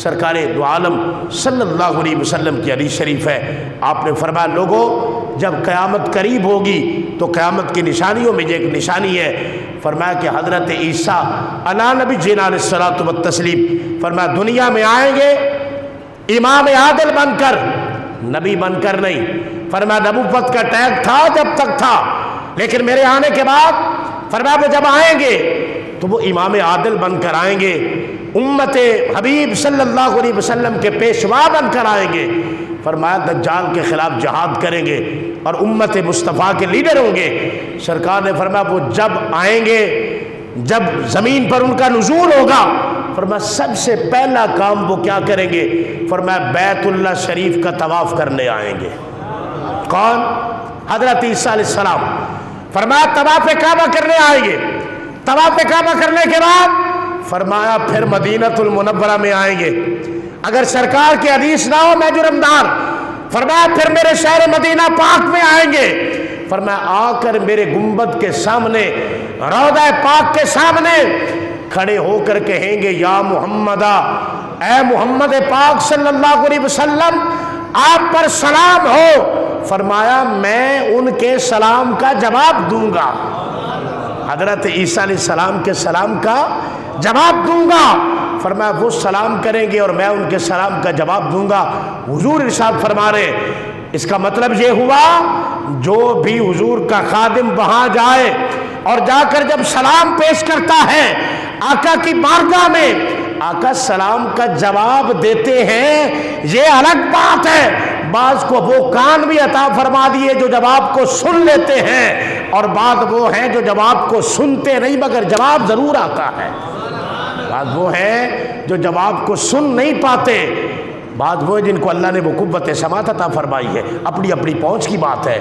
سرکار دو عالم صلی اللہ علیہ وسلم کی حدیث شریف ہے، آپ نے فرمایا لوگو جب قیامت قریب ہوگی تو قیامت کی نشانیوں میں ایک نشانی ہے، فرمایا کہ حضرت عیسیٰ علی نبی جینا علیہ الصلوۃ والتسلیم، فرمایا دنیا میں آئیں گے امام عادل بن کر، نبی بن کر نہیں، فرمایا نبوت کا ٹیگ تھا جب تک تھا، لیکن میرے آنے کے بعد فرمایا وہ جب آئیں گے تو وہ امام عادل بن کر آئیں گے، امت حبیب صلی اللہ علیہ وسلم کے پیشوا بن کر آئیں گے، فرمایا دجال کے خلاف جہاد کریں گے اور امت مصطفیٰ کے لیڈر ہوں گے۔ سرکار نے فرمایا وہ جب آئیں گے، جب زمین پر ان کا نزول ہوگا، فرمایا سب سے پہلا کام وہ کیا کریں گے؟ فرمایا بیت اللہ شریف کا طواف کرنے آئیں گے۔ کون؟ حضرت عیسیٰ علیہ السلام۔ فرمایا طواف کعبہ کرنے آئیں گے، طواف کعبہ کرنے کے بعد فرمایا پھر مدینہ المنورہ میں آئیں گے، اگر سرکار کی حدیث نہ ہو میں جرمدار، فرمایا پھر میرے شہر مدینہ پاک میں آئیں گے، فرمایا آ کر میرے گنبد کے سامنے، روضہ پاک کے سامنے کھڑے ہو کر کہیں گے یا محمدہ، اے محمد پاک صلی اللہ علیہ وسلم آپ پر سلام ہو، فرمایا میں ان کے سلام کا جواب دوں گا، حضرت عیسیٰ علیہ السلام کے سلام کا جواب دوں گا، فرمایا وہ سلام کریں گے اور میں ان کے سلام کا جواب دوں گا۔ حضور ارشاد فرما رہے اس کا مطلب یہ ہوا جو بھی حضور کا خادم وہاں جائے اور جا کر جب سلام پیش کرتا ہے آقا کی بارگاہ میں، آقا سلام کا جواب دیتے ہیں یہ الگ بات ہے، بعض کو وہ کان بھی عطا فرما دیے جو جواب کو سن لیتے ہیں، اور بعض وہ ہیں جو جواب کو سنتے نہیں مگر جواب ضرور آتا ہے، بعض وہ ہیں جو جواب کو سن نہیں پاتے، بعض وہ جن کو اللہ نے وہ قوت سماعت عطا فرمائی ہے، اپنی اپنی پہنچ کی بات ہے۔